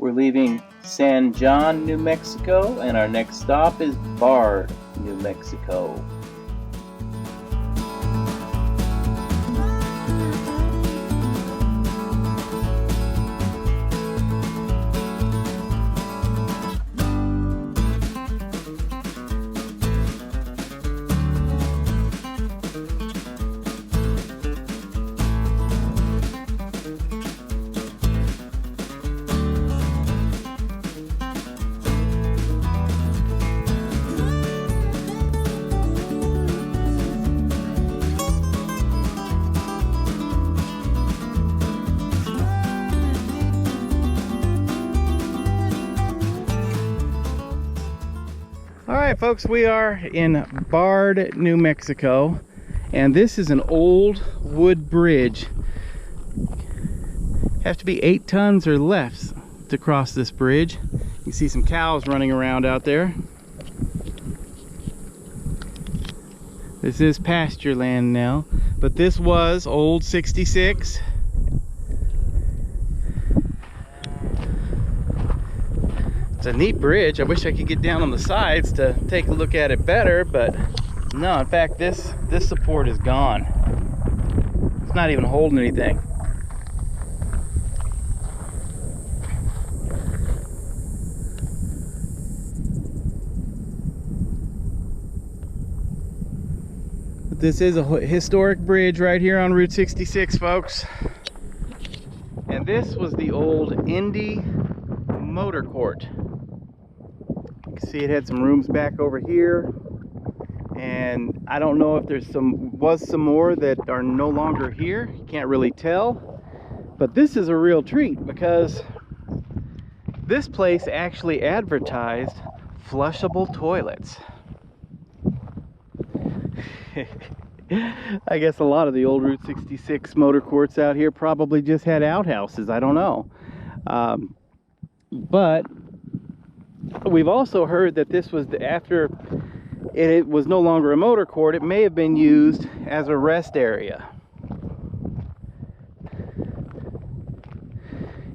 We're leaving San Jon, New Mexico, and our next stop is Bard, New Mexico. Alright folks, we are in Bard, New Mexico, and this is an old wood bridge. You have to be 8 tons or less to cross this bridge. You can see some cows running around out there. This is pasture land now, but this was old 66. It's a neat bridge. I wish I could get down on the sides to take a look at it better, but no, in fact this support is gone. It's not even holding anything. But this is a historic bridge right here on Route 66, folks. And this was the old Endee Motor Court. You can see it had some rooms back over here, and I don't know if there's some more that are no longer here. You can't really tell, but this is a real treat because this place actually advertised flushable toilets. I guess a lot of the old Route 66 motor courts out here probably just had outhouses. I don't know. But we've also heard that this was after it was no longer a motor court, it may have been used as a rest area.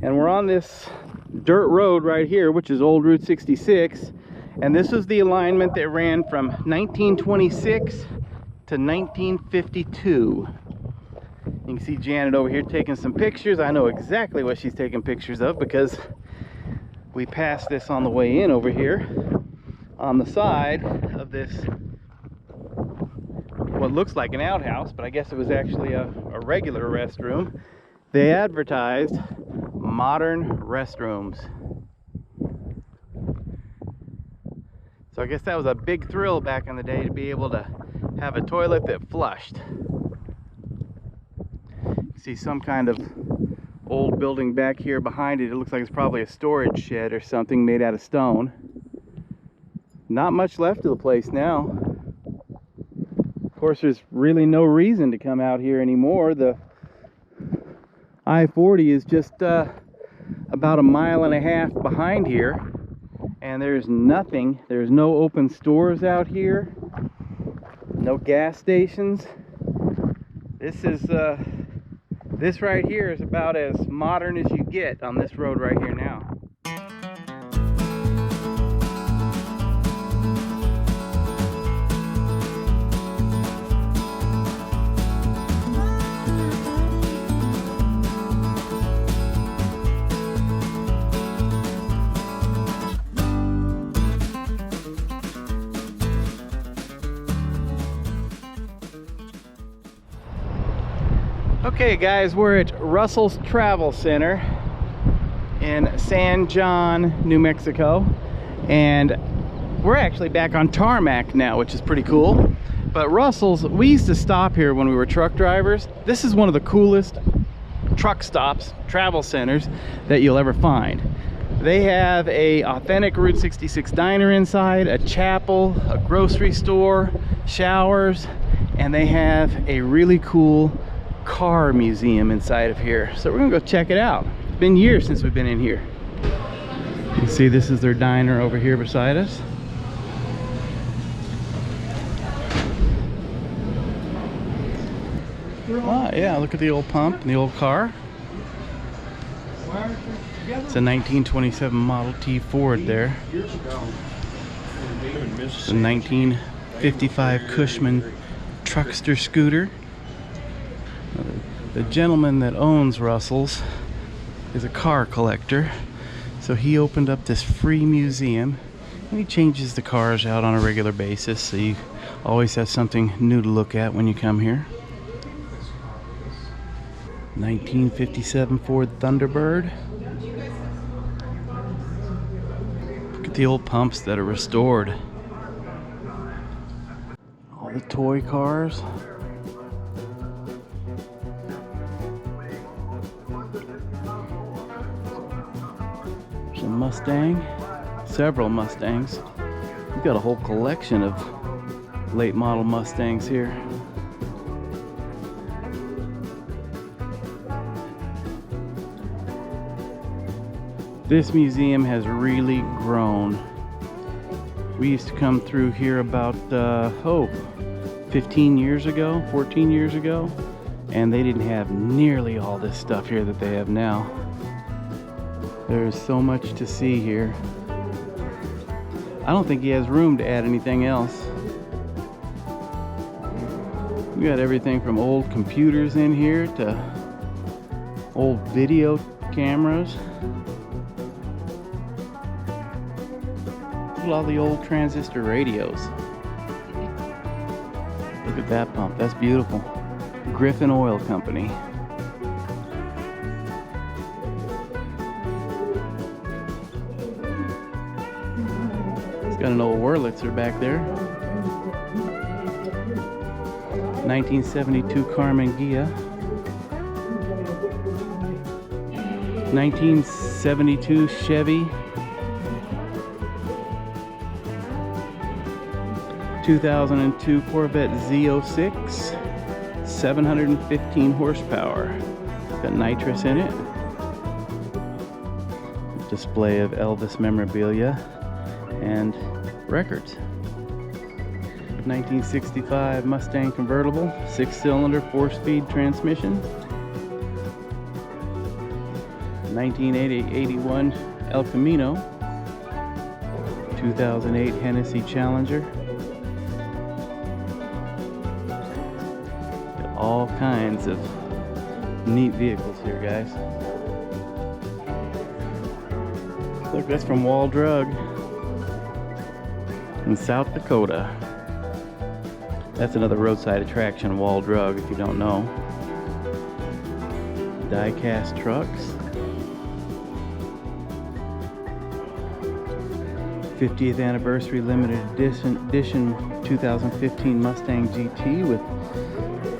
And we're on this dirt road right here, which is old Route 66, and this was the alignment that ran from 1926 to 1952. You can see Janet over here taking some pictures. I know exactly what she's taking pictures of because we passed this on the way in over here on the side of this, what looks like an outhouse, but I guess it was actually a regular restroom. They advertised modern restrooms. So I guess that was a big thrill back in the day to be able to have a toilet that flushed. You see some kind of old building back here behind it. It looks like it's probably a storage shed or something made out of stone. Not much left of the place now. Of course, there's really no reason to come out here anymore. The I-40 is just about 1.5 miles behind here, and there's nothing. There's no open stores out here, no gas stations. This right here is about as modern as you get on this road right here now. Okay guys, we're at Russell's Travel Center in San Jon, New Mexico, and we're actually back on tarmac now, which is pretty cool. But Russell's, we used to stop here when we were truck drivers. This is one of the coolest truck stops, travel centers that you'll ever find. They have a authentic Route 66 diner inside, a chapel, a grocery store, showers, and they have a really cool car museum inside of here. So we're gonna go check it out. It's been years since we've been in here. You can see this is their diner over here beside us. Ah, yeah, look at the old pump and the old car. It's a 1927 Model T Ford there. It's a 1955 Cushman truckster scooter. The gentleman that owns Russell's is a car collector, so he opened up this free museum and he changes the cars out on a regular basis, so you always have something new to look at when you come here. 1957 Ford Thunderbird. Look at the old pumps that are restored. All the toy cars. There's a Mustang. Several Mustangs. We've got a whole collection of late model Mustangs here. This museum has really grown. We used to come through here about 15 years ago, 14 years ago, and they didn't have nearly all this stuff here that they have now. There's so much to see here. I don't think he has room to add anything else. We got everything from old computers in here to old video cameras. Look at all the old transistor radios. Look at that pump, that's beautiful. Griffin Oil Company. It's got an old Wurlitzer back there. 1972 Carmen Ghia. 1972 Chevy. 2002 Corvette Z06. 715 horsepower. It's got nitrous in it. Display of Elvis memorabilia and records. 1965 Mustang convertible, 6-cylinder, 4-speed transmission. 1981 El Camino. 2008 Hennessy Challenger. Got all kinds of neat vehicles here, guys. Look, that's from Wall Drug in South Dakota. That's another roadside attraction, Wall Drug, if you don't know. Die-cast trucks. 50th anniversary limited edition 2015 Mustang GT with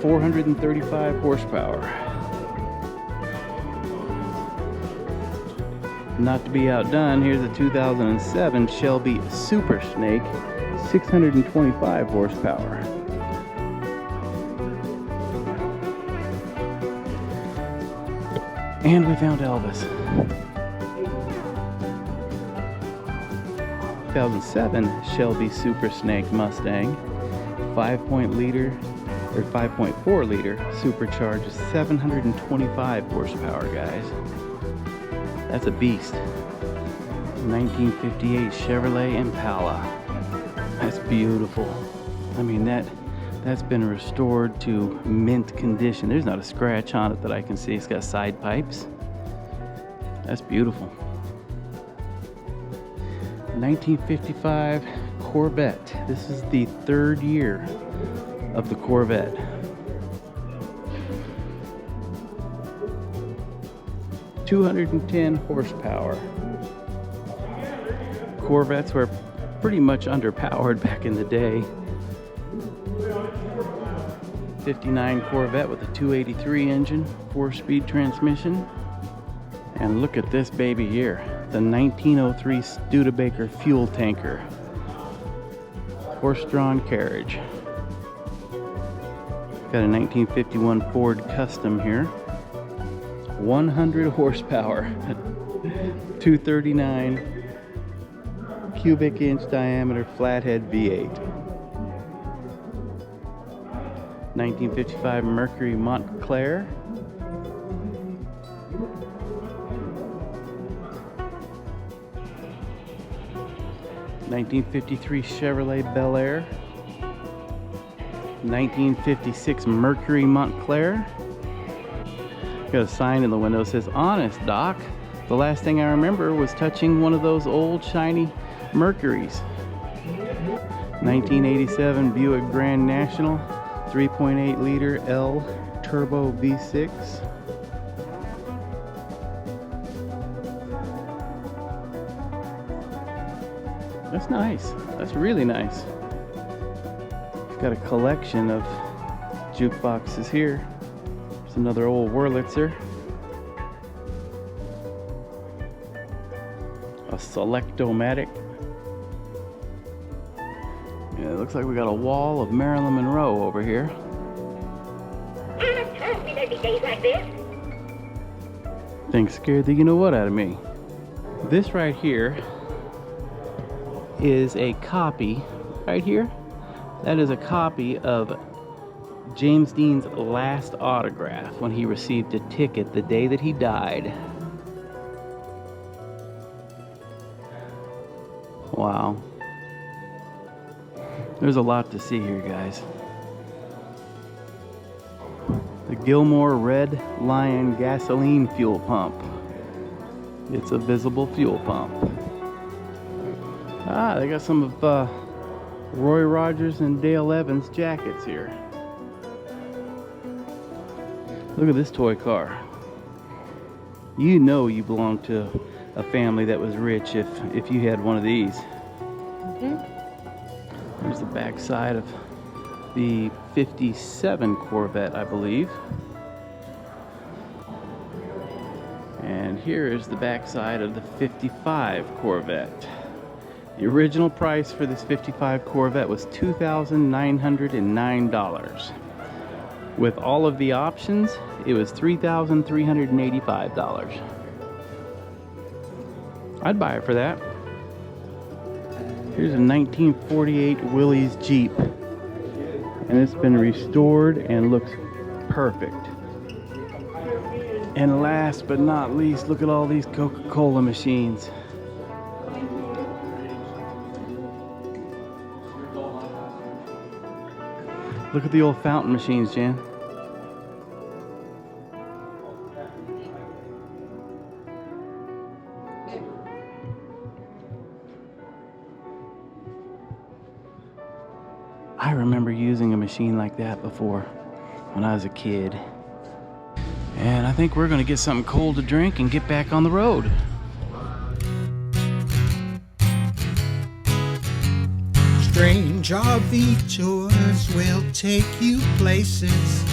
435 horsepower. Not to be outdone, here's a 2007 Shelby Super Snake, 625 horsepower. And we found Elvis. 2007 Shelby Super Snake Mustang, 5.4 liter supercharged, 725 horsepower, guys. That's a beast. 1958 Chevrolet Impala. That's beautiful. I mean, that's been restored to mint condition. There's not a scratch on it that I can see. It's got side pipes. That's beautiful. 1955 Corvette. This is the 3rd year of the Corvette. .210 horsepower. Corvettes were pretty much underpowered back in the day. 59 Corvette with a 283 engine, 4-speed transmission. And look at this baby here, the 1903 Studebaker fuel tanker, horse-drawn carriage. Got a 1951 Ford Custom here, 100 horsepower, 239 cubic inch diameter flathead V8. 1955 Mercury Montclair. 1953 Chevrolet Bel Air. 1956 Mercury Montclair. Got a sign in the window that says, "Honest, Doc. The last thing I remember was touching one of those old shiny Mercuries." 1987 Buick Grand National 3.8 liter L Turbo V6. That's nice. That's really nice. Got a collection of jukeboxes here. There's another old Wurlitzer. A Selectomatic. Yeah, it looks like we got a wall of Marilyn Monroe over here. Adam told me there'd be days like this. Things scared the you-know-what out of me. This right here is a copy, right here, that is a copy of James Dean's last autograph when he received a ticket the day that he died. Wow. There's a lot to see here, guys. The Gilmore Red Lion gasoline fuel pump. It's a visible fuel pump. Ah, they got some of Roy Rogers and Dale Evans jackets here. Look at this toy car. You know you belong to a family that was rich if you had one of these. There's the back side of the 57 Corvette, I believe. And here is the back side of the 55 Corvette. The original price for this 55 Corvette was $2,909. With all of the options, it was $3,385. I'd buy it for that. Here's a 1948 Willys Jeep. And it's been restored and looks perfect. And last but not least, look at all these Coca-Cola machines. Look at the old fountain machines, Jan. I remember using a machine like that before when I was a kid. And I think we're gonna get something cold to drink and get back on the road. Strange RV tours will take you places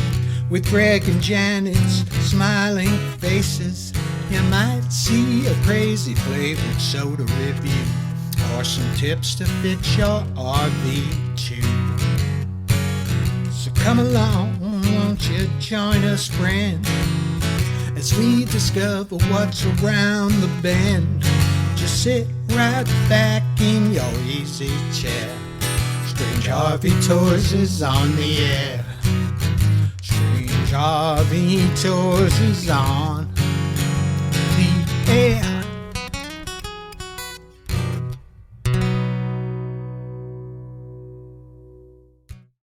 with Greg and Janet's smiling faces. You might see a crazy flavored soda review or some tips to fit your RV too. So come along, won't you join us, friend, as we discover what's around the bend. Just sit right back in your easy chair. Strange RV Tours is on the air. Strange RV Tours is on